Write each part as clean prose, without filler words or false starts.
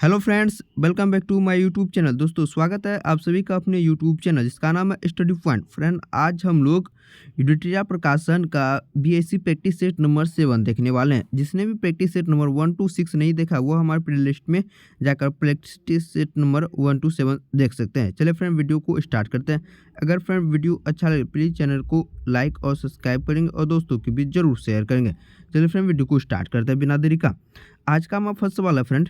Hello friends, welcome back to my YouTube channel. दोस्तों, स्वागत है आप सभी का अपने यूट्यूब चैनल जिसका नाम है स्टडी पॉइंट। फ्रेंड, आज हम लोग यूडिट्रिया प्रकाशन का बीएससी प्रैक्टिस सेट नंबर 7 देखने वाले हैं। जिसने भी प्रैक्टिस सेट नंबर 1 to 6 नहीं देखा वो हमारे प्लेलिस्ट में जाकर प्रैक्टिस सेट नंबर 1 to 7 देख सकते हैं। चलिए फ्रेंड, वीडियो को स्टार्ट करते हैं। अगर फ्रेंड वीडियो अच्छा लगे प्लीज़ चैनल को लाइक और सब्सक्राइब करेंगे और दोस्तों के बीच जरूर शेयर करेंगे। चलिए फ्रेंड, वीडियो को स्टार्ट करते हैं बिना देरी का। आज का हमारा फर्स्ट सवाल है फ्रेंड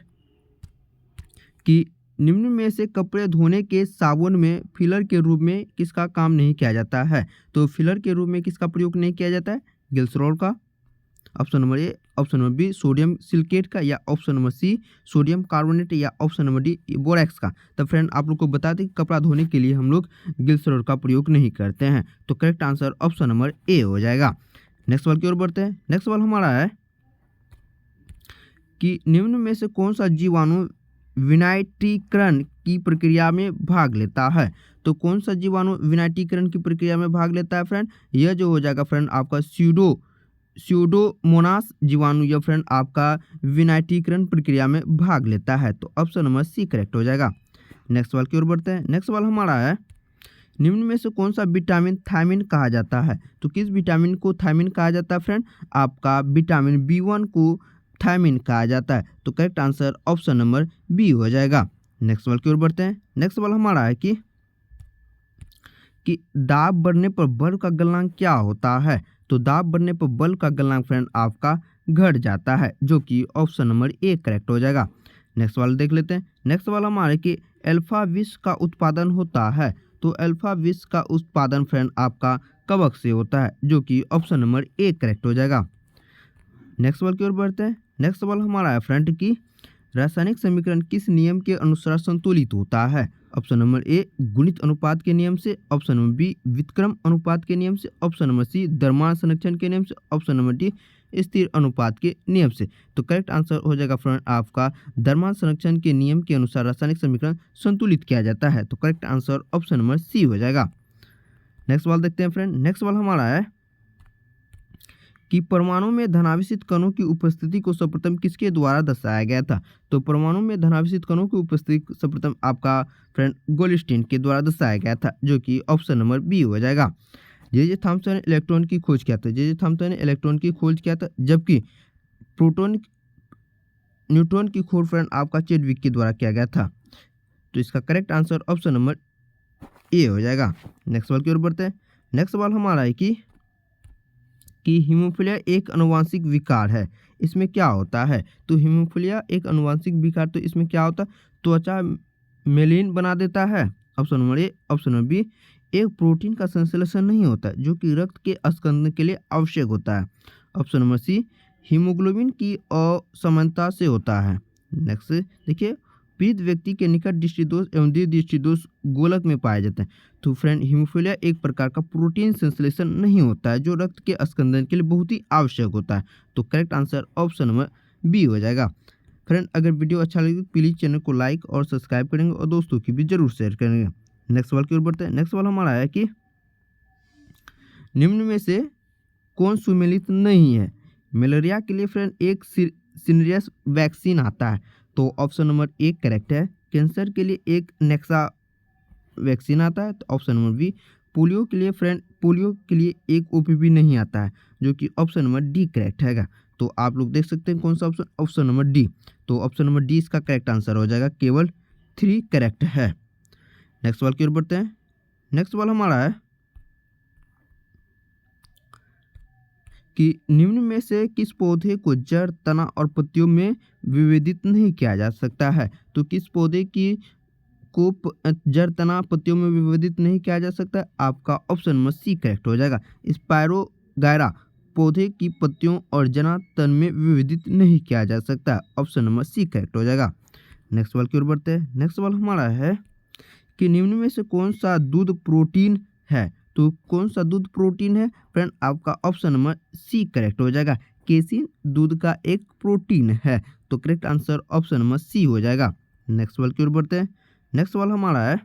कि निम्न में से कपड़े धोने के साबुन में फिलर के रूप में किसका काम नहीं किया जाता है। तो फिलर के रूप में किसका प्रयोग नहीं किया जाता है? ग्लिसरॉल का, option number A. Option number B sodium silicate का, या option number C sodium carbonate, या ऑप्शन नंबर डी बोरेक्स का। तो फ्रेंड, आप लोग को बता दें कि कपड़ा धोने के लिए हम लोग ग्लिसरॉल का प्रयोग नहीं करते हैं। तो करेक्ट आंसर ऑप्शन नंबर ए हो जाएगा। नेक्स्ट सवाल की ओर बढ़ते हैं। नेक्स्ट सवाल हमारा है कि निम्न में से कौन सा जीवाणु विनाइट्रीकरण की प्रक्रिया में भाग लेता है। तो कौन सा जीवाणु विनाइट्रीकरण की प्रक्रिया में भाग लेता है फ्रेंड? यह जो हो जाएगा फ्रेंड आपका स्यूडोमोनास जीवाणु यह फ्रेंड आपका विनाइट्रीकरण प्रक्रिया में भाग लेता है। तो ऑप्शन नंबर सी करेक्ट हो जाएगा। नेक्स्ट सवाल की ओर बढ़ते हैं। नेक्स्ट सवाल हमारा है निम्न में से कौन सा विटामिन थायमिन कहा जाता है। तो किस विटामिन को थायमिन कहा जाता है फ्रेंड? आपका विटामिन B1 को थायमिन कहा जाता है। तो correct answer option number B हो जाएगा। नेक्स्ट सवाल की ओर बढ़ते हैं। नेक्स्ट सवाल हमारा है कि दाब बढ़ने पर बल्ब का गलनांक क्या होता है। तो दाब बढ़ने पर बल्ब का गलनांक फ्रेंड आपका घट जाता है, जो कि ऑप्शन नंबर ए करेक्ट हो जाएगा। नेक्स्ट सवाल देख लेते हैं। नेक्स्ट सवाल हमारा है कि अल्फा विष का उत्पादन होता है। तो अल्फा विष का उत्पादन फ्रेंड आपका कवक से होता है, जो कि ऑप्शन नंबर ए करेक्ट हो जाएगा। नेक्स्ट सवाल की ओर बढ़ते हैं। नेक्स्ट सवाल हमारा है फ्रेंड की रासायनिक समीकरण किस नियम के अनुसार संतुलित होता है। ऑप्शन नंबर ए गुणित अनुपात के नियम से, ऑप्शन नंबर बी व्युत्क्रम अनुपात के नियम से, ऑप्शन नंबर सी द्रव्यमान संरक्षण के नियम से, ऑप्शन नंबर डी स्थिर अनुपात के नियम से। तो करेक्ट आंसर हो जाएगा फ्रेंड आपका द्रव्यमान संरक्षण के नियम के अनुसार रासायनिक समीकरण संतुलित किया जाता है। तो correct answer option number C हो जाएगा। नेक्स्ट सवाल देखते हैं फ्रेंड। नेक्स्ट सवाल हमारा है कि परमाणु में धनावेशित कणों की उपस्थिति को सर्वप्रथम किसके द्वारा दर्शाया गया था। तो परमाणु में धनावेशित कणों की उपस्थिति सर्वप्रथम आपका फ्रेंड गोल्डस्टीन के द्वारा दर्शाया गया था, जो कि ऑप्शन नंबर बी हो जाएगा। जे थॉमसन ने इलेक्ट्रॉन की खोज किया था। जे थॉमसन ने इलेक्ट्रॉन की खोज किया था, जबकि न्यूट्रॉन की खोज फ्रेंड आपका चैडविक के द्वारा किया गया था। तो इसका करेक्ट आंसर ऑप्शन नंबर ए हो जाएगा। नेक्स्ट सवाल की ओर बढ़ते हैं। नेक्स्ट सवाल हमारा है कि हीमोफिलिया एक अनुवांशिक विकार है, इसमें क्या होता है। तो हीमोफिलिया एक अनुवांशिक विकार, तो इसमें क्या होता है? त्वचा मेलिन बना देता है, option number A. Option number B एक प्रोटीन का संश्लेषण नहीं होता है, जो कि रक्त के स्कंदन के लिए आवश्यक होता है, ऑप्शन नंबर सी हीमोग्लोबिन की असमानता से होता है। नेक्स्ट देखिए, पीड़ित व्यक्ति के निकट दृष्टिदोष एवं दृष्टिदोष गोलक में पाए जाते हैं। तो फ्रेंड, हीमोफिलिया एक प्रकार का प्रोटीन संश्लेषण नहीं होता है, जो रक्त के स्कंदन के लिए बहुत ही आवश्यक होता है। तो correct answer option number B हो जाएगा। फ्रेंड, अगर वीडियो अच्छा लगे तो प्लीज़ चैनल को लाइक और सब्सक्राइब करेंगे और दोस्तों की भी जरूर शेयर करेंगे। नेक्स्ट सवाल की ओर बढ़ते हैं। नेक्स्ट सवाल हमारा है कि निम्न में से कौन सुमेलित नहीं है। मलेरिया के लिए फ्रेंड एक सिनरियस वैक्सीन आता है, तो ऑप्शन नंबर ए करेक्ट है। कैंसर के लिए एक नेक्सा वैक्सीन आता है, तो ऑप्शन नंबर बी। पोलियो के लिए एक ओपीवी नहीं आता है, जो कि ऑप्शन नंबर डी करेक्ट हैगा। तो आप लोग देख सकते हैं कौन सा ऑप्शन, ऑप्शन नंबर डी। तो ऑप्शन नंबर डी इसका करेक्ट आंसर हो जाएगा। केवल 3 करेक्ट है। नेक्स्ट सवाल की ओर बढ़ते हैं। नेक्स्ट सवाल हमारा है कि निम्न में से किस पौधे को जड़, तना और पत्तियों में विभेदित नहीं किया जा सकता है। तो किस पौधे को जड़, तना, पत्तियों में विभेदित नहीं किया जा सकता? आपका ऑप्शन नंबर सी करेक्ट हो जाएगा। स्पायरोगायरा पौधे की पत्तियों और जना तन में विभेदित नहीं किया जा सकता, ऑप्शन नंबर सी करेक्ट हो जाएगा। नेक्स्ट सवाल की ओर बढ़ते हैं। नेक्स्ट सवाल हमारा है कि निम्न में से कौन सा दूध प्रोटीन है। तो कौन सा दूध प्रोटीन है फ्रेंड? आपका ऑप्शन नंबर सी करेक्ट हो जाएगा। केसिन दूध का एक प्रोटीन है, तो correct answer option number C हो जाएगा। नेक्स्ट सवाल की ओर बढ़ते हैं। नेक्स्ट सवाल हमारा है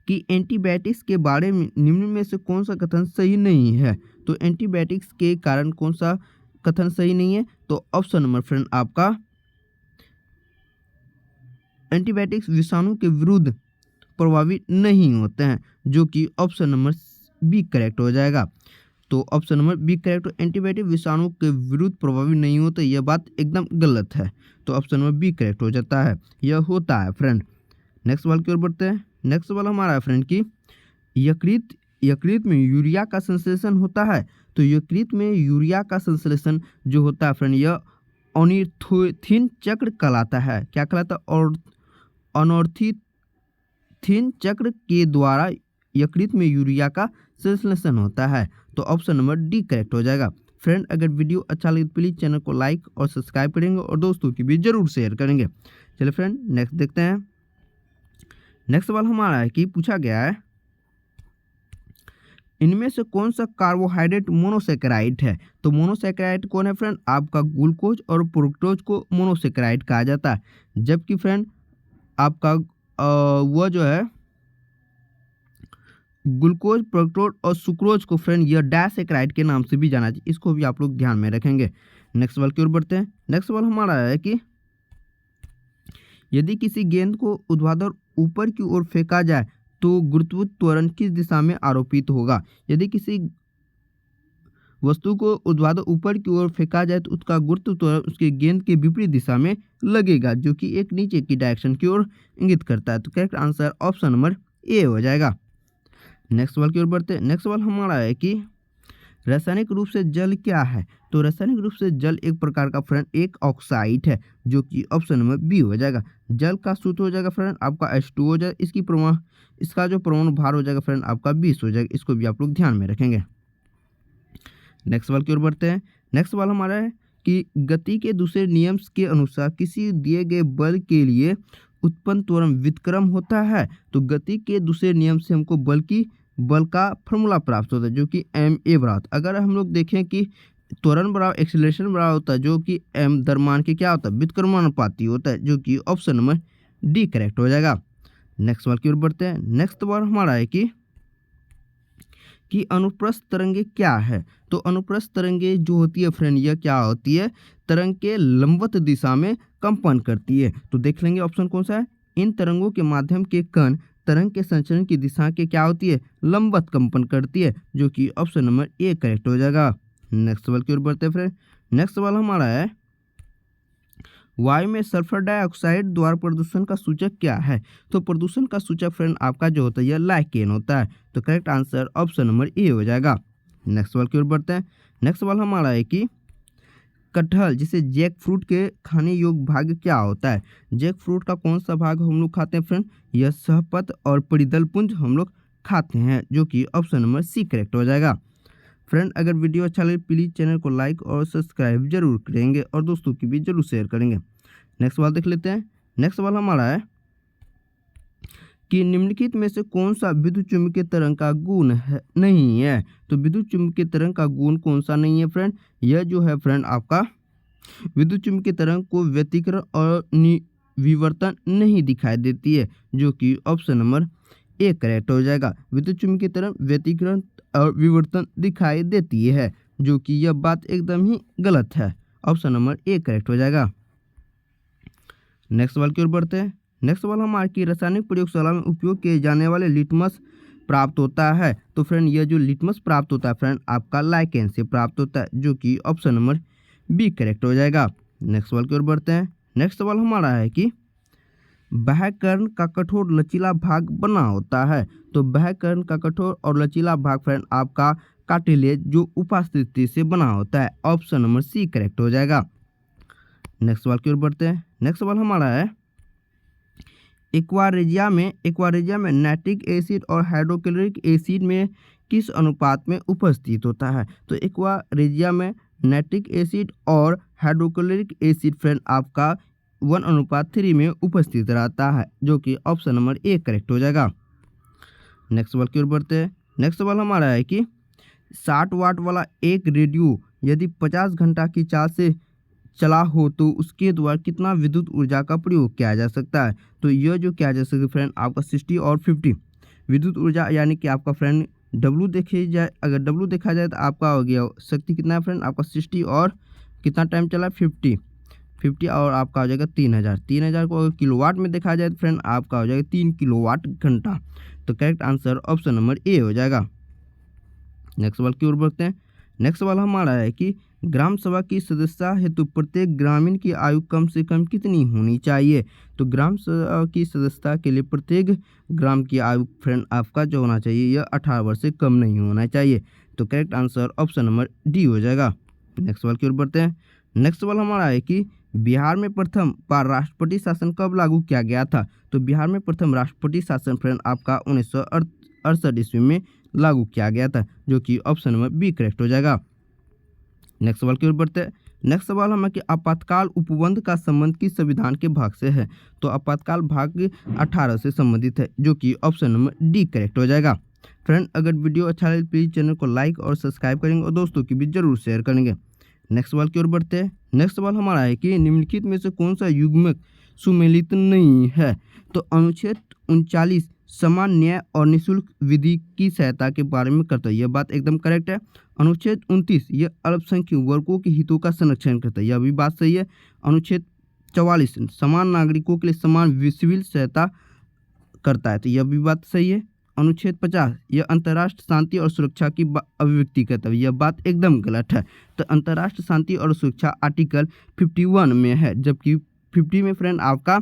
कि एंटीबायोटिक्स के बारे में निम्न में से कौन सा कथन सही नहीं है। तो एंटीबायोटिक्स के कारण कौन सा कथन सही नहीं है? तो ऑप्शन नंबर फ्रेंड आपका एंटीबायोटिक्स विषाणु के विरुद्ध प्रभावी नहीं होते हैं, जो कि ऑप्शन नंबर बी करेक्ट हो जाएगा। तो option number B correct, antibiotic विषाणु के विरुद्ध प्रभावी नहीं होते, यह बात एकदम गलत है। तो ऑप्शन नंबर बी करेक्ट हो जाता है, यह होता है फ्रेंड। नेक्स्ट सवाल की ओर बढ़ते हैं। नेक्स्ट सवाल हमारा है फ्रेंड कि यकृत में यूरिया का संश्लेषण होता है। तो यकृत में यूरिया का संश्लेषण जो होता है फ्रेंड, यह ऑर्निथोथिन चक्र कहलाता है। क्या कहलाता है? और ऑर्निथोथिन चक्र के द्वारा यकृत में यूरिया का संश्लेषण होता है। तो ऑप्शन नंबर डी करेक्ट हो जाएगा। फ्रेंड, अगर वीडियो अच्छा लगे तो प्लीज़ चैनल को लाइक और सब्सक्राइब करेंगे और दोस्तों की भी जरूर शेयर करेंगे। चलिए फ्रेंड, नेक्स्ट देखते हैं। नेक्स्ट सवाल हमारा है कि पूछा गया है, इनमें से कौन सा कार्बोहाइड्रेट मोनोसेकेराइड है? तो मोनोसेकेराइड कौन है फ्रेंड? आपका ग्लूकोज और फ्रुक्टोज को मोनोसेकेराइड कहा जाता है, जबकि फ्रेंड आपका वह जो है ग्लूकोज, फ्रुक्टोज और सुक्रोज को फ्रेंड यह डाइसेकेराइड के नाम से भी जाना चाहिए। इसको भी आप लोग ध्यान में रखेंगे। नेक्स्ट सवाल की ओर बढ़ते हैं। नेक्स्ट सवाल हमारा है कि यदि किसी गेंद को ऊर्ध्वाधर ऊपर की ओर फेंका जाए तो गुरुत्व त्वरण किस दिशा में आरोपित होगा? यदि किसी वस्तु को ऊर्ध्वाधर ऊपर की ओर फेंका जाए तो उसका गुरुत्व त्वरण उसके गेंद के विपरीत दिशा में लगेगा, जो कि एक नीचे की डायरेक्शन की ओर इंगित करता है। तो करेक्ट आंसर ऑप्शन नंबर ए हो जाएगा। नेक्स्ट सवाल की ओर बढ़ते हैं। नेक्स्ट सवाल हमारा है कि रासायनिक रूप से जल क्या है? तो रासायनिक रूप से जल एक प्रकार का फ्रेंड एक ऑक्साइड है, जो कि ऑप्शन नंबर बी हो जाएगा। जल का सूत्र हो जाएगा फ्रेंड आपका H2 हो जाएगा। इसका जो परमाणु भार हो जाएगा फ्रेंड आपका 20 हो जाएगा। इसको भी आप लोग ध्यान में रखेंगे। नेक्स्ट सवाल की ओर बढ़ते हैं। नेक्स्ट सवाल हमारा है कि गति के दूसरे नियम के अनुसार किसी दिए गए बल के लिए उत्पन्न त्वरण व्युत्क्रम होता है। तो गति के दूसरे नियम से हमको बल का फॉर्मूला प्राप्त होता है, जो कि ma बराबर। अगर हम लोग देखें कि त्वरण बराबर एक्सीलरेशन बराबर होता है, जो कि m द्रव्यमान के क्या होता है? व्युत्क्रमानुपाती होता है, जो कि ऑप्शन नंबर डी करेक्ट हो जाएगा। नेक्स्ट सवाल की ओर बढ़ते हैं। नेक्स्ट सवाल हमारा है कि अनुप्रस्थ तरंगे क्या है? तो अनुप्रस्थ तरंगे जो होती है फ्रेंड, यह क्या होती है? तरंग के लंबवत दिशा में कंपन करती है। तो देख लेंगे ऑप्शन कौन सा है। इन तरंगों के माध्यम के कण तरंग के संचरण की दिशा के क्या होती है? लंबवत कंपन करती है, जो कि ऑप्शन नंबर ए करेक्ट हो जाएगा। नेक्स्ट सवाल की ओर बढ़ते हैं फ्रेंड। नेक्स्ट सवाल हमारा है, वायु में सल्फर डाइऑक्साइड द्वारा प्रदूषण का सूचक क्या है? तो प्रदूषण का सूचक फ्रेंड आपका जो होता है यह लाइकेन होता है। तो करेक्ट आंसर ऑप्शन नंबर ए हो जाएगा। नेक्स्ट सवाल की ओर बढ़ते हैं। नेक्स्ट सवाल हमारा है कि कटहल जिसे जैक फ्रूट के खाने योग्य भाग क्या होता है? जैक फ्रूट का कौन सा भाग हम लोग खाते हैं फ्रेंड? यह सहपत और परिदल पुंज हम लोग खाते हैं, जो कि ऑप्शन नंबर सी करेक्ट हो जाएगा। फ्रेंड, अगर वीडियो अच्छा लगे प्लीज़ चैनल को लाइक और सब्सक्राइब जरूर करेंगे और दोस्तों की भी जरूर शेयर करेंगे। नेक्स्ट सवाल देख लेते हैं। नेक्स्ट सवाल हमारा है कि निम्नलिखित में से कौन सा विद्युत चुम्बकीय तरंग का गुण नहीं है? तो विद्युत चुम्बकीय तरंग का गुण कौन सा नहीं है फ्रेंड? यह जो है फ्रेंड आपका विद्युत चुम्बकीय तरंग को व्यतिकरण और विवर्तन नहीं दिखाई देती है, जो कि ऑप्शन नंबर ए करेक्ट हो जाएगा। विद्युत चुम्बकीय तरंग व्यतिकरण और विवर्तन दिखाई देती है, जो कि यह बात एकदम ही गलत है। ऑप्शन नंबर ए करेक्ट हो जाएगा। नेक्स्ट सवाल की ओर बढ़ते हैं। नेक्स्ट सवाल हमारे की रासायनिक प्रयोगशाला में उपयोग किए जाने वाले लिटमस प्राप्त होता है। तो फ्रेंड यह जो लिटमस प्राप्त होता है फ्रेंड आपका लाइकेन से प्राप्त होता है, जो कि ऑप्शन नंबर बी करेक्ट हो जाएगा। नेक्स्ट सवाल की ओर बढ़ते हैं। नेक्स्ट सवाल हमारा है कि बाह्यकर्ण का कठोर लचीला भाग बना होता है। तो बाह्यकर्ण का कठोर और लचीला भाग फ्रेंड आपका कार्टिलेज जो उपस्थिति से बना होता है। ऑप्शन नंबर सी करेक्ट हो जाएगा। नेक्स्ट सवाल की ओर बढ़ते हैं। नेक्स्ट सवाल हमारा है एक्वारेजिया में नाइट्रिक एसिड और हाइड्रोक्लोरिक एसिड में किस अनुपात में उपस्थित होता है? तो एक्वारेजिया में नाइट्रिक एसिड और हाइड्रोक्लोरिक एसिड फ्रेंड आपका 1:3 में उपस्थित रहता है, जो कि ऑप्शन नंबर ए करेक्ट हो जाएगा। नेक्स्ट सवाल की ओर बढ़ते हैं। नेक्स्ट सवाल हमारा है कि 60 वाट वाला एक रेडियो यदि 50 घंटा की चार्ज से चला हो तो उसके द्वारा कितना विद्युत ऊर्जा का प्रयोग किया जा सकता है? तो यह जो किया जा सकता है फ्रेंड आपका 60 और 50 विद्युत ऊर्जा, यानी कि आपका फ्रेंड W देखी जाए, अगर W देखा जाए तो आपका हो गया शक्ति कितना है फ्रेंड आपका 60 और कितना टाइम चला 50, 50 और आपका हो जाएगा 3000। 3000 को अगर किलोवाट में देखा जाए तो फ्रेंड आपका हो जाएगा 3 किलोवाट घंटा। तो करेक्ट आंसर ऑप्शन नंबर ए हो जाएगा। नेक्स्ट सवाल की ओर बढ़ते हैं। नेक्स्ट सवाल हमारा है कि ग्राम सभा की सदस्यता हेतु प्रत्येक ग्रामीण की आयु कम से कम कितनी होनी चाहिए। तो ग्राम सभा की सदस्यता के लिए प्रत्येक ग्राम की आयु फ्रेंड आपका जो होना चाहिए यह 18 वर्ष से कम नहीं होना चाहिए। तो correct answer option number D हो जाएगा। नेक्स्ट सवाल की ओर बढ़ते हैं। नेक्स्ट सवाल हमारा है कि बिहार में प्रथम बार राष्ट्रपति शासन कब लागू किया गया था। तो बिहार में प्रथम राष्ट्रपति शासन फ्रेंड आपका 1968 ईस्वी में लागू किया गया था, जो कि ऑप्शन नंबर बी करेक्ट हो जाएगा। नेक्स्ट सवाल की ओर बढ़ते हैं। नेक्स्ट सवाल हमें कि आपातकाल उपबंध का संबंध किस संविधान के भाग से है। तो आपातकाल भाग 18 से संबंधित है, जो कि ऑप्शन नंबर डी करेक्ट हो जाएगा। फ्रेंड अगर वीडियो अच्छा लगे प्लीज़ चैनल को लाइक और सब्सक्राइब करेंगे और दोस्तों की भी जरूर शेयर करेंगे। नेक्स्ट सवाल की ओर बढ़ते हैं। नेक्स्ट सवाल हमारा है कि निम्नलिखित में से कौन सा युग्मक सुमेलित नहीं है। तो अनुच्छेद 39 समान न्याय और निःशुल्क विधि की सहायता के बारे में करता है, यह बात एकदम करेक्ट है। अनुच्छेद 29 यह अल्पसंख्यक वर्गों के हितों का संरक्षण करता है, यह भी बात सही है। अनुच्छेद 44 समान नागरिकों के लिए समान सिविल सहायता करता है, तो यह भी बात सही है। अनुच्छेद 50 यह अंतर्राष्ट्रीय शांति और सुरक्षा की अभिव्यक्ति करता है, यह बात एकदम गलत है। तो अंतर्राष्ट्रीय शांति और सुरक्षा आर्टिकल 51 में है, जबकि 50 में फ्रेंड आपका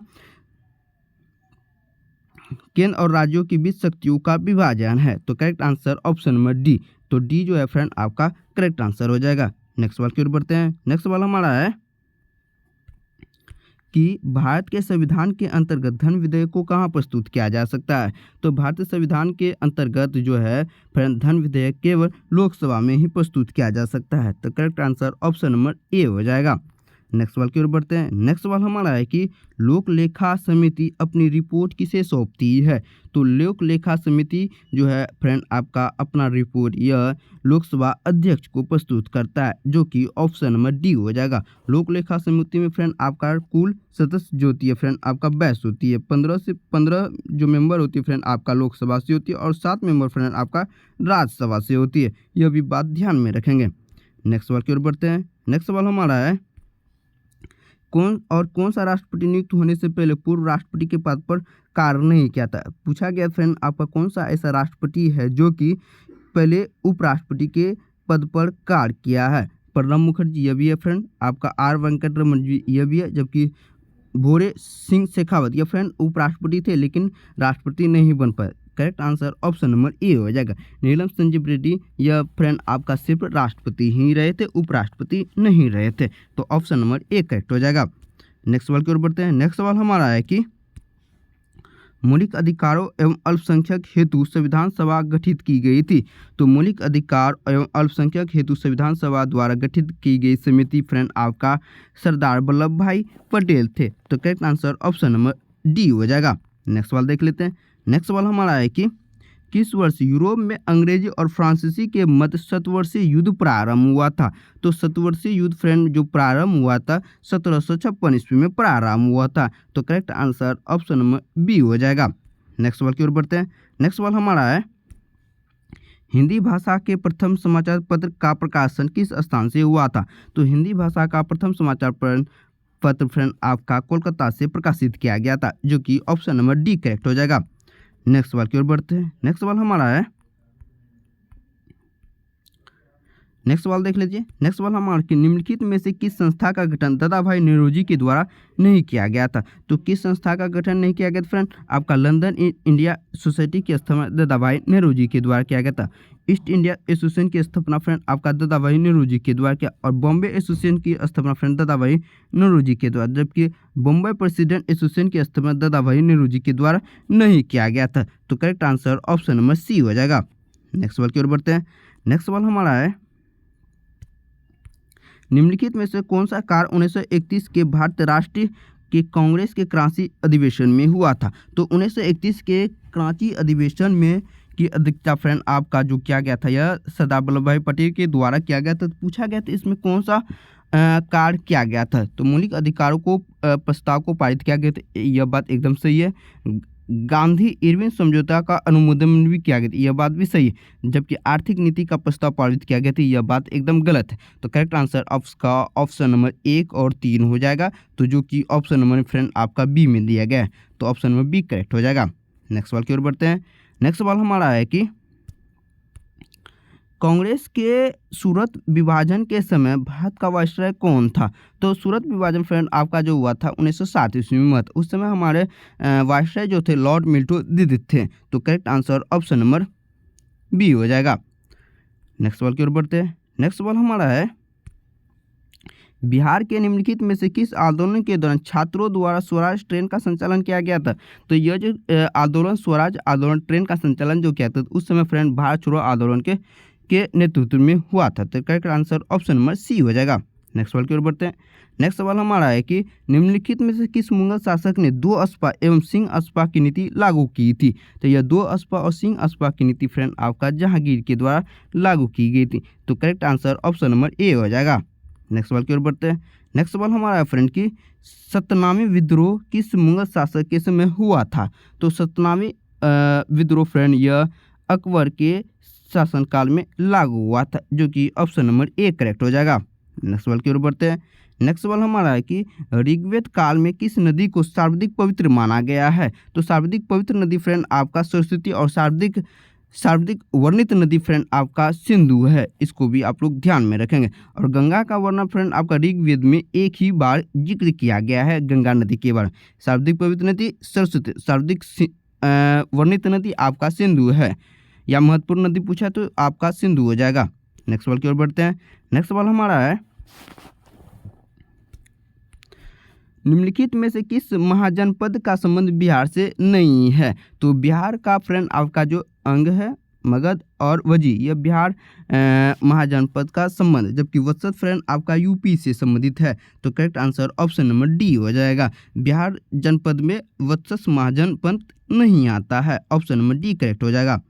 केंद्र और राज्यों के बीच शक्तियों का विभाजन है। तो correct answer option number D. तो डी जो है फ्रेंड आपका करेक्ट आंसर हो जाएगा। नेक्स्ट सवाल की ओर बढ़ते हैं। नेक्स्ट सवाल हमारा है कि भारत के संविधान के अंतर्गत धन विधेयक को कहाँ प्रस्तुत किया जा सकता है। तो भारतीय संविधान के अंतर्गत जो है फ्रेंड धन विधेयक केवल लोकसभा में ही प्रस्तुत किया जा सकता है। तो करेक्ट आंसर ऑप्शन नंबर ए हो जाएगा। नेक्स्ट सवाल की ओर बढ़ते हैं। नेक्स्ट सवाल हमारा है कि लोक लेखा समिति अपनी रिपोर्ट किसे सौंपती है। तो लोक लेखा समिति जो है फ्रेंड आपका अपना रिपोर्ट यह लोकसभा अध्यक्ष को प्रस्तुत करता है, जो कि ऑप्शन नंबर डी हो जाएगा। लोक लेखा समिति में फ्रेंड आपका कुल सदस्य जो होती है फ्रेंड आपका 22 होती है। 15 जो मेंबर होती है फ्रेंड आपका लोकसभा से होती है और 7 मेंबर फ्रेंड आपका राज्यसभा से होती है, यह भी बात ध्यान में रखेंगे। नेक्स्ट सवाल की ओर बढ़ते हैं। नेक्स्ट सवाल हमारा है कौन सा राष्ट्रपति नियुक्त होने से पहले पूर्व राष्ट्रपति के पद पर कार्य नहीं किया था। पूछा गया फ्रेंड आपका कौन सा ऐसा राष्ट्रपति है जो कि पहले उपराष्ट्रपति के पद पर कार्य किया है। प्रणब मुखर्जी यह भी है फ्रेंड, आपका आर वेंकटरमन जी यह भी है, जबकि भोरे सिंह शेखावत यह फ्रेंड उपराष्ट्रपति थे लेकिन राष्ट्रपति नहीं बन पाए। करेक्ट आंसर ऑप्शन नंबर ए हो जाएगा। नीलम संजीव रेड्डी यह फ्रेंड आपका सिर्फ राष्ट्रपति ही रहे थे, उपराष्ट्रपति नहीं रहे थे। तो ऑप्शन नंबर ए करेक्ट हो जाएगा। नेक्स्ट सवाल की ओर बढ़ते हैं। नेक्स्ट सवाल हमारा है कि मौलिक अधिकारों एवं अल्पसंख्यक हेतु संविधान सभा गठित की गई थी। तो मौलिक अधिकार एवं अल्पसंख्यक हेतु संविधान सभा द्वारा गठित की गई समिति फ्रेंड आपका सरदार वल्लभ भाई पटेल थे। तो correct answer option number D हो जाएगा। नेक्स्ट सवाल देख लेते हैं। नेक्स्ट सवाल हमारा है कि किस वर्ष यूरोप में अंग्रेजी और फ्रांसीसी के मध्य शतवर्षीय युद्ध प्रारंभ हुआ था। तो शतवर्षीय युद्ध फ्रेंड जो प्रारंभ हुआ था 1756 ईस्वी में प्रारंभ हुआ था। तो correct answer option number B हो जाएगा। नेक्स्ट सवाल की ओर बढ़ते हैं। नेक्स्ट सवाल हमारा है हिंदी भाषा के प्रथम समाचार पत्र का प्रकाशन किस स्थान से हुआ था। तो हिंदी भाषा का प्रथम समाचार पत्र फ्रेंड आपका कोलकाता से प्रकाशित किया गया था, जो कि ऑप्शन नंबर डी करेक्ट हो जाएगा। नेक्स्ट सवाल की ओर बढ़ते हैं। नेक्स्ट सवाल हमारा है नेक्स्ट सवाल देख लीजिए। नेक्स्ट सवाल हमारा कि निम्नलिखित में से किस संस्था का गठन दादाभाई नौरोजी के द्वारा नहीं किया गया था। तो किस संस्था का गठन नहीं किया गया था फ्रेंड आपका लंदन इंडिया सोसाइटी की स्थापना दादाभाई नौरोजी के द्वारा किया गया था। ईस्ट इंडिया एसोसिएशन की स्थापना फ्रेंड आपका दादाभाई नौरोजी के द्वारा किया और बॉम्बे एसोसिएशन की स्थापना फ्रेंड दादाभाई नौरोजी के द्वारा, जबकि बॉम्बे प्रेसिडेंट एसोसिएशन की स्थापना दादाभाई नौरोजी के द्वारा नहीं किया गया था। तो correct answer option number C हो जाएगा। नेक्स्ट सवाल की ओर बढ़ते हैं। नेक्स्ट सवाल हमारा है निम्नलिखित में से कौन सा कार्य 1931 के भारतीय राष्ट्रीय के कांग्रेस के कराची अधिवेशन में हुआ था। तो 1931 के कराची अधिवेशन में की अध्यक्षता फ्रेंड आपका जो किया गया था यह सरदार वल्लभ भाई पटेल के द्वारा किया गया था। तो पूछा गया था इसमें कौन सा कार्य किया गया था। तो मौलिक अधिकारों को प्रस्ताव को पारित किया गया था, यह बात एकदम सही है। गांधी इरविन समझौता का अनुमोदन भी किया गया था, यह बात भी सही है। जबकि आर्थिक नीति का प्रस्ताव पारित किया गया था, यह बात एकदम गलत है। तो करेक्ट आंसर आपका ऑप्शन नंबर 1 और 3 हो जाएगा, तो जो कि ऑप्शन नंबर फ्रेंड आपका बी में दिया गया है, तो ऑप्शन नंबर बी करेक्ट हो जाएगा। नेक्स्ट सवाल की ओर बढ़ते हैं। नेक्स्ट सवाल हमारा है कि कांग्रेस के सूरत विभाजन के समय भारत का वायसराय कौन था? तो सूरत विभाजन फ्रेंड आपका जो हुआ था 1907 ईस्वी में हुआ था। उस समय हमारे वायसराय जो थे लॉर्ड मिल्टन दीदित थे। तो correct answer option number B हो जाएगा। नेक्स्ट सवाल की ओर बढ़ते हैं। नेक्स्ट सवाल हमारा है, बिहार के निम्नलिखित में से किस आंदोलन के दौरान छात्रों द्वारा स्वराज ट्रेन का संचालन किया गया था? तो यह जो आंदोलन स्वराज आंदोलन ट्रेन का संचालन जो किया था उस समय फ्रेंड भारत छोड़ो आंदोलन के नेतृत्व में हुआ था। तो correct answer option number C हो जाएगा। नेक्स्ट सवाल की ओर बढ़ते हैं। नेक्स्ट सवाल हमारा है कि निम्नलिखित में से किस मुगल शासक ने 2 अस्पा एवं सिंह अस्पा की नीति लागू की थी? तो यह 2 अस्पा और सिंह अस्पा की नीति फ्रेंड आपका जहांगीर के द्वारा लागू की गई थी। तो करेक्ट आंसर ऑप्शन नंबर ए हो जाएगा। नेक्स्ट सवाल की ओर बढ़ते हैं। नेक्स्ट सवाल हमारा है फ्रेंड कि सतनामी विद्रोह किस मुगल शासक के समय हुआ था? तो सतनामी विद्रोह फ्रेंड यह अकबर के शासनकाल में लागू हुआ था, जो कि ऑप्शन नंबर ए करेक्ट हो जाएगा। नेक्स्ट सवाल की ओर बढ़ते हैं। नेक्स्ट सवाल हमारा है कि ऋग्वेद काल में किस नदी को सर्वाधिक पवित्र माना गया है? तो सर्वाधिक पवित्र नदी फ्रेंड आपका सरस्वती और सर्वाधिक वर्णित नदी फ्रेंड आपका सिंधु है। इसको भी आप लोग ध्यान में रखेंगे। और गंगा का वर्णन फ्रेंड आपका ऋग्वेद में एक ही बार जिक्र किया गया है गंगा नदी के बारे में। सर्वाधिक पवित्र नदी सरस्वती, सर्वाधिक वर्णित नदी आपका सिंधु है, या महत्वपूर्ण नदी पूछा तो आपका सिंधु हो जाएगा। नेक्स्ट सवाल की ओर बढ़ते हैं। नेक्स्ट सवाल हमारा है, निम्नलिखित में से किस महाजनपद का संबंध बिहार से नहीं है? तो बिहार का फ्रेंड आपका जो अंग है मगध और वजी, यह बिहार महाजनपद का संबंध, जबकि वत्सत फ्रेंड आपका यूपी से संबंधित है। तो correct answer option number D हो जाएगा। बिहार जनपद में वत्सत महाजनपद नहीं आता है, ऑप्शन नंबर डी करेक्ट हो जाएगा।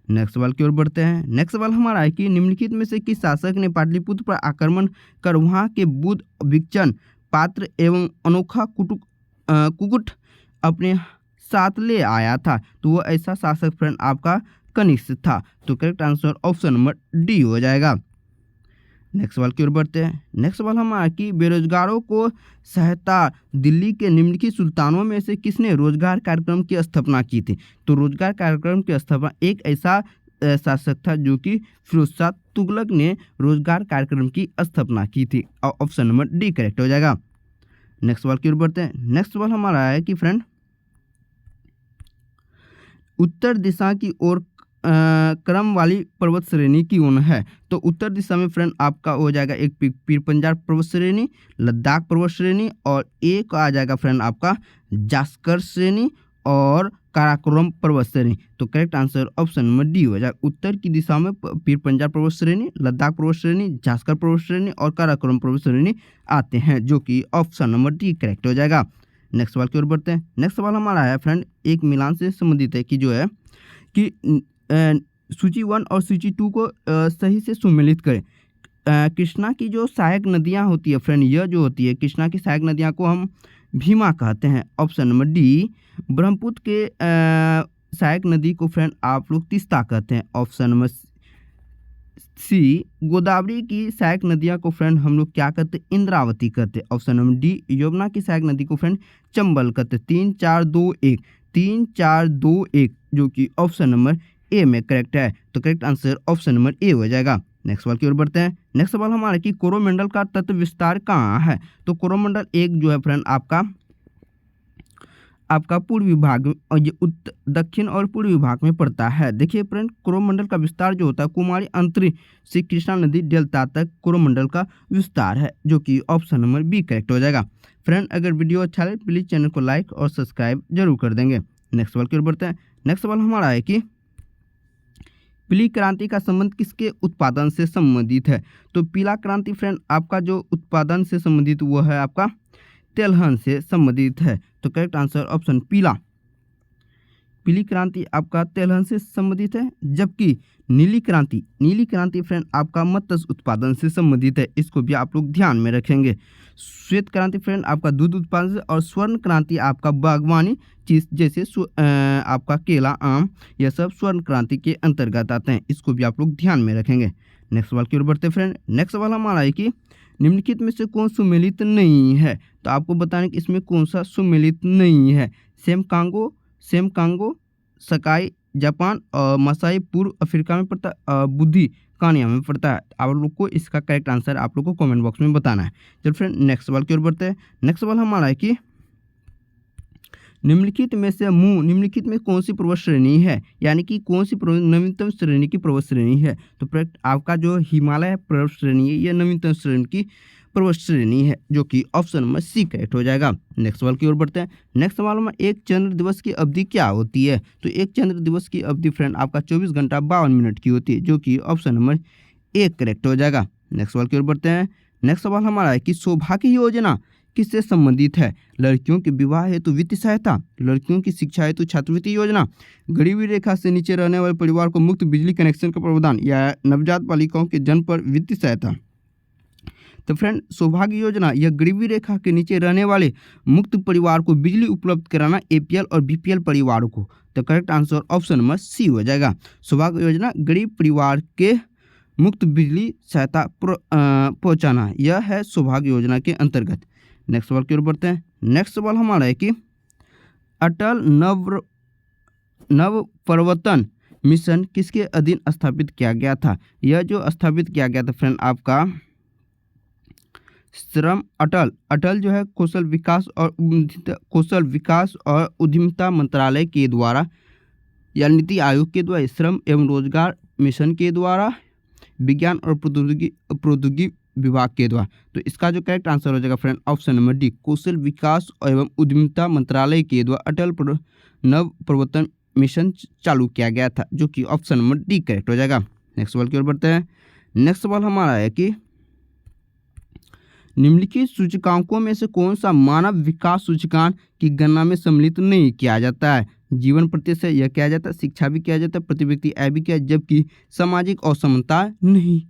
नेक्स्ट सवाल की ओर बढ़ते हैं। नेक्स्ट सवाल हमारा है कि निम्नलिखित में से किस शासक ने पाटलिपुत्र पर आक्रमण कर वहां के बुद्ध भिक्षण पात्र एवं अनोखा कुकुट अपने साथ ले आया था? तो वह ऐसा शासक फ्रेंड आपका कनिष्क था। तो correct answer option number D हो जाएगा। नेक्स्ट सवाल की ओर बढ़ते हैं। नेक्स्ट सवाल हमारा कि बेरोजगारों को सहायता दिल्ली के निम्नलिखित सुल्तानों में से किसने रोजगार कार्यक्रम की स्थापना की थी? तो रोजगार कार्यक्रम की स्थापना एक ऐसा शासक था जो कि फिरोज शाह तुगलक ने रोजगार कार्यक्रम की स्थापना की थी, और ऑप्शन नंबर डी करेक्ट हो जाएगा। नेक्स्ट सवाल की ओर बढ़ते हैं। नेक्स्ट सवाल हमारा है कि फ्रेंड उत्तर दिशा की ओर क्रम वाली पर्वत श्रेणी कौन है? तो उत्तर दिशा में फ्रेंड आपका हो जाएगा एक पीर पंजाल पर्वत श्रेणी, लद्दाख पर्वत श्रेणी, और एक आ जाएगा फ्रेंड आपका जास्कर श्रेणी और काराकोरम पर्वत श्रेणी। तो correct answer option number D हो जाएगा। उत्तर की दिशा में पीर पंजाल पर्वत श्रेणी, लद्दाख पर्वत श्रेणी, जास्कर पर्वत श्रेणी और काराकोरम पर्वत श्रेणी आते हैं, जो कि ऑप्शन नंबर डी करेक्ट हो जाएगा। नेक्स्ट सवाल की ओर बढ़ते हैं। नेक्स्ट सवाल हमारा है फ्रेंड एक मिलान से संबंधित है कि जो है कि सूची 1 और सूची 2 को सही से सुमेलित करें। कृष्णा की जो सहायक नदियां होती है फ्रेंड, यह जो होती है कृष्णा की सहायक नदियां को हम भीमा कहते हैं, ऑप्शन नंबर डी। ब्रह्मपुत्र के सहायक नदी को फ्रेंड आप लोग तीस्ता कहते हैं, ऑप्शन नंबर सी। गोदावरी की सहायक नदियां को फ्रेंड हम लोग क्या कहते हैं? इंद्रावती कहते हैं, ऑप्शन नंबर डी। यमुना की सहायक नदी को फ्रेंड चंबल कहते हैं। 3 4 2 1 3 4 2 1 जो कि ऑप्शन नंबर ए में करेक्ट है। तो करेक्ट आंसर ऑप्शन नंबर ए हो जाएगा। नेक्स्ट सवाल की ओर बढ़ते हैं। नेक्स्ट सवाल हमारा कि कोरोमंडल का तत्व विस्तार कहाँ है? तो कोरोमंडल एक जो है फ्रेंड आपका पूर्वी भाग और ये दक्षिण और पूर्वी भाग में पड़ता है। देखिए फ्रेंड कोरोमंडल का विस्तार जो होता है कुमारी अंतरिक्ष से कृष्णा नदी डेल्टा तक कोरोमंडल का विस्तार है, जो कि ऑप्शन नंबर बी करेक्ट हो जाएगा। फ्रेंड अगर वीडियो अच्छा लगे प्लीज़ चैनल को लाइक और सब्सक्राइब जरूर कर देंगे। नेक्स्ट सवाल की ओर बढ़ते हैं। नेक्स्ट सवाल हमारा है कि पीली क्रांति का संबंध किसके उत्पादन से संबंधित है? तो पीला क्रांति फ्रेंड आपका जो उत्पादन से संबंधित वो है आपका तेलहन से संबंधित है। तो करेक्ट आंसर ऑप्शन पीला। पीली क्रांति आपका तेलहन से संबंधित है, जबकि नीली क्रांति फ्रेंड आपका मत्स्य उत्पादन से संबंधित है। इसको भी आप लोग ध्यान में रखेंगे। श्वेत क्रांति फ्रेंड आपका दूध उत्पादन से, और स्वर्ण क्रांति आपका बागवानी चीज जैसे आपका केला, आम, यह सब स्वर्ण क्रांति के अंतर्गत आते हैं। इसको भी आप लोग ध्यान में रखेंगे। नेक्स्ट सवाल की ओर बढ़ते फ्रेंड। नेक्स्ट सवाल हमारा है कि निम्नलिखित में से कौन सुमेलित नहीं है। तो आपको बताना कि इसमें कौन सा सुमेलित नहीं है। सेम कांगो, सकाई जापान और मसाई पूर्व अफ्रीका में पड़ता है, बुद्धि कानिया में पड़ता है। आप लोग को इसका करेक्ट आंसर आप लोग को कमेंट बॉक्स में बताना है। चलो फ्रेंड नेक्स्ट सवाल की ओर बढ़ते हैं। नेक्स्ट सवाल हमारा है कि निम्नलिखित में कौन सी पर्वत श्रेणी है, यानी कि कौन सी नवीनतम श्रेणी की पर्वत श्रेणी है। तो आपका जो हिमालय पर्वत श्रेणी है यह नवीनतम श्रेणी की पर्वत श्रेणी है, जो कि ऑप्शन नंबर सी करेक्ट हो जाएगा। नेक्स्ट सवाल की ओर बढ़ते हैं। नेक्स्ट सवाल में एक चंद्र दिवस की अवधि क्या होती है। तो एक चंद्र दिवस की अवधि फ्रेंड आपका 24 घंटा 52 मिनट की होती है, जो कि ऑप्शन नंबर ए करेक्ट हो जाएगा। नेक्स्ट सवाल की ओर बढ़ते हैं। नेक्स्ट सवाल हमारा है कि सौभाग्य योजना किससे संबंधित है। लड़कियों के विवाह हेतु वित्तीय सहायता, लड़कियों की शिक्षा हेतु छात्रवृत्ति योजना, गरीबी रेखा से नीचे रहने वाले परिवार को मुफ्त बिजली कनेक्शन का प्रावधान, या नवजात बालिकाओं के जन्म पर वित्तीय सहायता। तो फ्रेंड सौभाग्य योजना यह गरीबी रेखा के नीचे रहने वाले मुक्त परिवार को बिजली उपलब्ध कराना, एपीएल और बीपीएल परिवारों को। तो correct answer option number C हो जाएगा। सौभाग्य योजना गरीब परिवार के मुक्त बिजली सहायता पहुंचाना, यह है सौभाग्य योजना के अंतर्गत। नेक्स्ट सवाल की ओर बढ़ते हैं। नेक्स्ट सवाल हमारा है कि अटल नव प्रवर्तन मिशन किसके अधीन स्थापित किया गया था। यह जो स्थापित किया गया था फ्रेंड आपका श्रम अटल जो है कौशल विकास और उद्यमिता मंत्रालय के द्वारा या नीति आयोग के द्वारा, श्रम एवं रोजगार मिशन के द्वारा, विज्ञान और प्रौद्योगिकी विभाग के द्वारा। तो इसका जो करेक्ट आंसर हो जाएगा फ्रेंड ऑप्शन नंबर डी, कौशल विकास एवं उद्यमिता मंत्रालय के द्वारा अटल नव प्रवर्तन मिशन चालू किया गया था, जो कि ऑप्शन नंबर डी करेक्ट हो जाएगा। नेक्स्ट सवाल की ओर बढ़ते हैं। नेक्स्ट सवाल हमारा है कि निम्नलिखित सूचकांकों में से कौन सा मानव विकास सूचकांक की गणना में सम्मिलित नहीं किया जाता है। जीवन प्रतिशत यह किया जाता है, शिक्षा भी किया जाता है, प्रति व्यक्ति आय भी किया, जबकि सामाजिक असमानता नहीं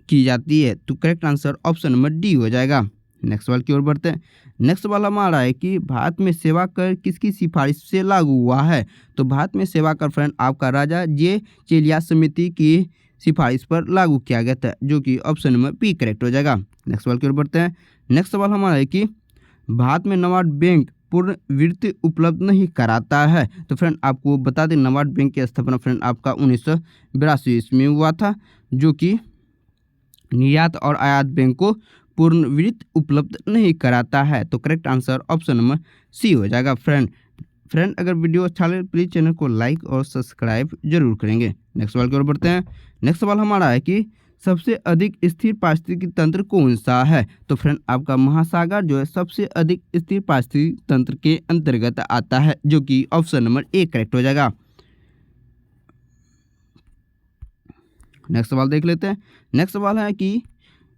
की जाती है। तो correct answer option number D हो जाएगा। नेक्स्ट सवाल की ओर बढ़ते हैं। नेक्स्ट सवाल हमारा है कि भारत में सेवा कर किसकी सिफारिश से लागू हुआ है। तो भारत में सेवा कर फ्रेंड आपका राजा जे चेलिया समिति की सिफारिश पर लागू किया गया था, जो कि ऑप्शन नंबर बी करेक्ट हो जाएगा। नेक्स्ट सवाल की ओर बढ़ते हैं। नेक्स्ट सवाल हमारा है कि भारत में नबार्ड बैंक पूर्ण वित्त उपलब्ध नहीं कराता है। तो फ्रेंड आपको बता दें नबार्ड बैंक की स्थापना फ्रेंड आपका 1982 ईस्वी में हुआ था, जो कि निर्यात और आयात बैंक को पूर्ण वित्त उपलब्ध नहीं कराता है। तो correct answer option number C हो जाएगा। फ्रेंड अगर वीडियो अच्छा लगे प्लीज़ चैनल को लाइक और सब्सक्राइब जरूर करेंगे। नेक्स्ट सवाल की ओर बढ़ते हैं। नेक्स्ट सवाल हमारा है कि सबसे अधिक स्थिर पारिस्थितिकी तंत्र कौन सा है। तो फ्रेंड आपका महासागर जो है सबसे अधिक स्थिर पारिस्थितिकी तंत्र के अंतर्गत आता है, जो कि ऑप्शन नंबर ए करेक्ट हो जाएगा। नेक्स्ट सवाल देख लेते हैं। नेक्स्ट सवाल है कि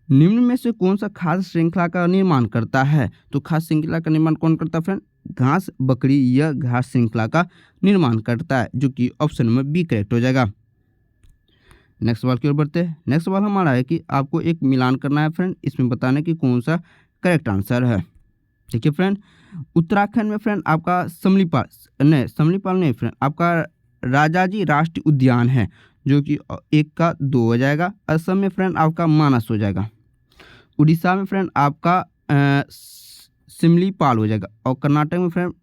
निम्न में से कौन सा खाद्य श्रृंखला का निर्माण करता है। तो खाद्य श्रृंखला का निर्माण कौन करता है फ्रेंड, घास बकरी यह घास श्रृंखला का निर्माण करता है, जो कि ऑप्शन नंबर बी करेक्ट हो जाएगा। नेक्स्ट सवाल की ओर बढ़ते हैं। नेक्स्ट सवाल हमारा है कि आपको एक मिलान करना है फ्रेंड, इसमें बताना कि कौन सा करेक्ट आंसर है। ठीक है फ्रेंड, उत्तराखंड में फ्रेंड आपका समलीपाल नहीं फ्रेंड आपका राजाजी राष्ट्रीय उद्यान है, जो कि 1 का 2 हो जाएगा। असम में फ्रेंड आपका मानस हो जाएगा। उड़ीसा में फ्रेंड आपका सिमलीपाल हो जाएगा, और कर्नाटक में फ्रेंड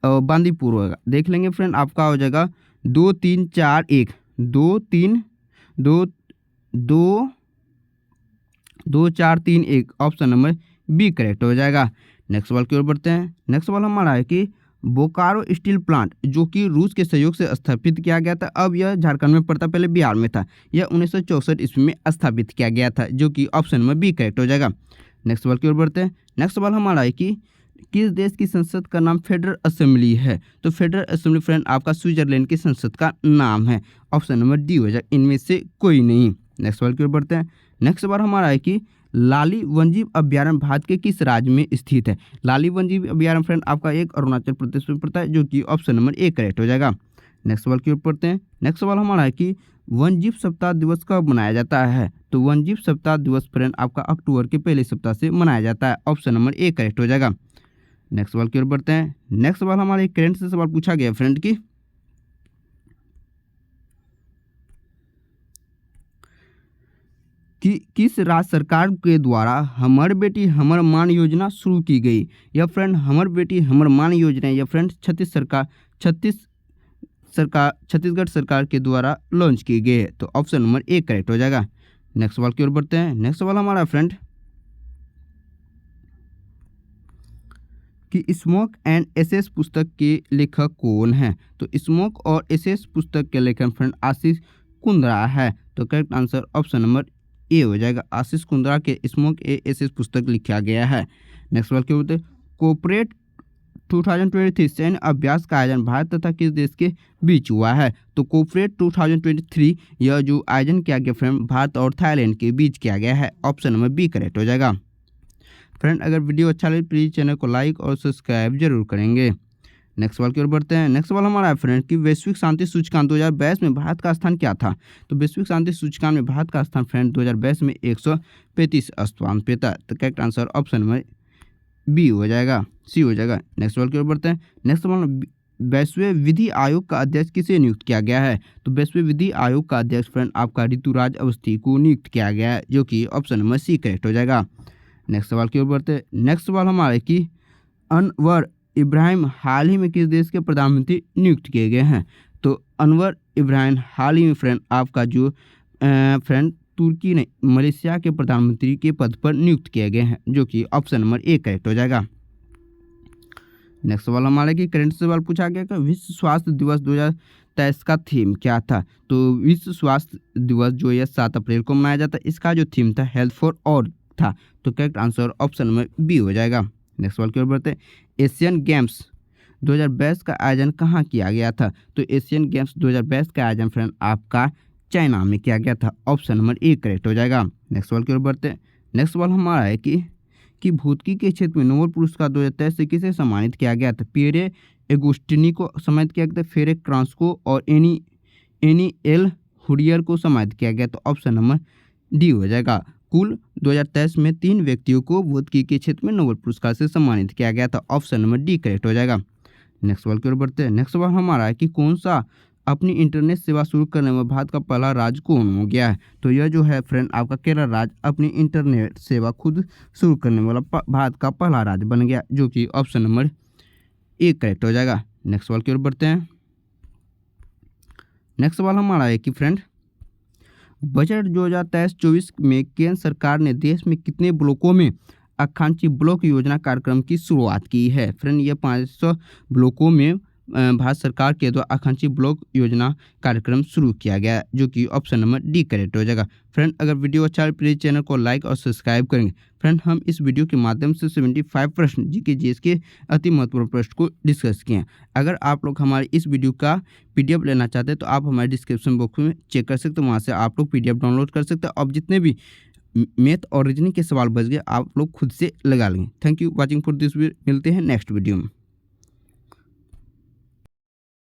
बांदीपुर होगा। देख लेंगे फ्रेंड आपका हो जाएगा 2 3 4 1 2 3 2 2 2 4 3 1 ऑप्शन नंबर बी करेक्ट हो जाएगा। नेक्स्ट सवाल की ओर बढ़ते हैं। नेक्स्ट सवाल हमारा है कि बोकारो स्टील प्लांट जो कि रूस के सहयोग से स्थापित किया गया था, अब यह झारखंड में पड़ता, पहले बिहार में था। यह 1964 ईस्वी में स्थापित किया गया था, जो कि ऑप्शन नंबर बी करेक्ट हो जाएगा। नेक्स्ट सवाल की ओर बढ़ते हैं। नेक्स्ट सवाल हमारा है कि किस देश की संसद का नाम फेडरल असेंबली है। तो फेडरल असेंबली फ्रेंड आपका स्विट्जरलैंड की संसद का नाम है, ऑप्शन नंबर डी हो जाएगा, इनमें से कोई नहीं। नेक्स्ट सवाल की ओर बढ़ते हैं। नेक्स्ट सवाल हमारा है कि लाली वन्यजीव अभ्यारण्य भारत के किस राज्य में स्थित है। लाली वन्यजीव अभ्यारण्य फ्रेंड आपका एक अरुणाचल प्रदेश में पड़ता है, जो कि ऑप्शन नंबर ए करेक्ट हो जाएगा। नेक्स्ट सवाल की ओर पढ़ते हैं। नेक्स्ट सवाल हमारा है कि वन्यजीव सप्ताह दिवस कब मनाया जाता है? तो वन्यजीव सप्ताह दिवस फ्रेंड आपका अक्टूबर के पहले सप्ताह से मनाया जाता है। ऑप्शन नंबर ए करेक्ट हो जाएगा। नेक्स्ट सवाल की ओर बढ़ते हैं। नेक्स्ट सवाल हमारे करंट से सवाल पूछा गया फ्रेंड की किस राज्य सरकार के द्वारा हमर बेटी हमर मान योजना शुरू की गई? या फ्रेंड हमर बेटी हमर मान योजना या फ्रेंड छत्तीसगढ़ सरकार के द्वारा लॉन्च की गई है। तो ऑप्शन नंबर ए करेक्ट हो जाएगा। नेक्स्ट सवाल की ओर बढ़ते हैं। नेक्स्ट सवाल हमारा फ्रेंड कि स्मोक एंड एसेस पुस्तक के लेखक कौन है? तो स्मोक और एसेस पुस्तक के लेखक फ्रेंड आशीष कुंद्रा है। तो करेक्ट आंसर ऑप्शन नंबर ए हो जाएगा। आशीष कुंद्रा के स्मोक एसेस पुस्तक लिखा गया है। नेक्स्ट सवाल क्या बोलते हैं? कोऑपरेट 2023 सैन्य अभ्यास का आयोजन भारत तथा किस देश के बीच हुआ है? तो कोऑपरेट 2023 यह जो आयोजन किया गया फ्रेंड भारत और थाईलैंड के बीच किया गया है। ऑप्शन नंबर बी करेक्ट हो जाएगा। फ्रेंड अगर वीडियो अच्छा लगे प्लीज़ चैनल को लाइक और सब्सक्राइब जरूर करेंगे। नेक्स्ट सवाल की ओर बढ़ते हैं। नेक्स्ट सवाल हमारा है फ्रेंड कि वैश्विक शांति सूचकांक 2022 में भारत का स्थान क्या था? तो वैश्विक शांति सूचकांक में भारत का स्थान फ्रेंड 2022 में 135 स्थान पे था। तो correct answer option number B हो जाएगा, सी हो जाएगा। नेक्स्ट सवाल की ओर बढ़ते हैं। नेक्स्ट सवाल वैश्विक विधि आयोग का अध्यक्ष किसे नियुक्त किया गया है? तो वैश्विक विधि आयोग का अध्यक्ष फ्रेंड आपका ऋतुराज अवस्थी को नियुक्त किया गया है, जो कि ऑप्शन नंबर सी करेक्ट हो जाएगा। नेक्स्ट सवाल की ओर बढ़ते हैं। नेक्स्ट सवाल हमारे कि अनवर इब्राहिम हाल ही में किस देश के प्रधानमंत्री नियुक्त किए गए हैं? तो अनवर इब्राहिम हाल ही में फ्रेंड आपका जो फ्रेंड तुर्की ने मलेशिया के प्रधानमंत्री के पद पर नियुक्त किए गए हैं, जो कि ऑप्शन नंबर ए करेक्ट हो जाएगा। नेक्स्ट सवाल हमारे कि करंट सवाल पूछा गया कि विश्व स्वास्थ्य दिवस 2023 का थीम क्या था? तो विश्व स्वास्थ्य दिवस जो है 7 अप्रैल को मनाया जाता है, इसका जो थीम था हेल्थ फॉर ऑल था। तो correct answer option number B हो जाएगा। नेक्स्ट सवाल की ओर बढ़ते हैं। एशियन गेम्स 2022 का आयोजन कहाँ किया गया था? तो एशियन गेम्स 2022 का आयोजन फ्रेंड आपका चाइना में किया गया था। ऑप्शन नंबर ए करेक्ट हो जाएगा। नेक्स्ट सवाल की ओर बढ़ते हैं। नेक्स्ट सवाल हमारा है कि भौतिकी के क्षेत्र में नोबेल पुरस्कार 2023 से किसे सम्मानित किया गया था? पियरे एगोस्टिनी को सम्मानित किया गया था, फेरेक क्रांस्को और एनी एल हुडियर को सम्मानित किया गया। तो ऑप्शन नंबर डी हो जाएगा। कुल 2023 में 3 व्यक्तियों को भौतिकी के क्षेत्र में नोबेल पुरस्कार से सम्मानित किया गया था। ऑप्शन नंबर डी करेक्ट हो जाएगा। नेक्स्ट सवाल की ओर बढ़ते हैं। नेक्स्ट सवाल हमारा है कि कौन सा अपनी इंटरनेट सेवा शुरू करने में भारत का पहला राज्य कौन हो गया है? तो यह जो है फ्रेंड आपका केरल राज्य अपनी इंटरनेट सेवा खुद शुरू करने वाला भारत का पहला राज्य बन गया, जो कि ऑप्शन नंबर ए करेक्ट हो जाएगा। नेक्स्ट सवाल की ओर बढ़ते हैं। नेक्स्ट सवाल हमारा है कि फ्रेंड बजट 2023-24 में केंद्र सरकार ने देश में कितने ब्लॉकों में आकांक्षी ब्लॉक योजना कार्यक्रम की शुरुआत की है? फ्रेंड ये 500 ब्लॉकों में भारत सरकार के द्वारा आकांक्षी ब्लॉक योजना कार्यक्रम शुरू किया गया, जो कि ऑप्शन नंबर डी करेक्ट हो जाएगा। फ्रेंड अगर वीडियो अच्छा है प्लीज़ चैनल को लाइक और सब्सक्राइब करेंगे। फ्रेंड हम इस वीडियो के माध्यम से 75 प्रश्न जीके जीएस के अति महत्वपूर्ण प्रश्न को डिस्कस किए हैं। अगर आप लोग हमारे इस वीडियो का पीडीएफ लेना चाहते हैं तो आप हमारे डिस्क्रिप्शन बॉक्स में चेक कर सकते हैं, वहाँ से आप लोग पीडीएफ डाउनलोड कर सकते हैं। अब जितने भी मैथ और रीजनिंग के सवाल बच गए आप लोग खुद से लगा लेंगे। Thank you watching for this video. मिलते हैं नेक्स्ट वीडियो में।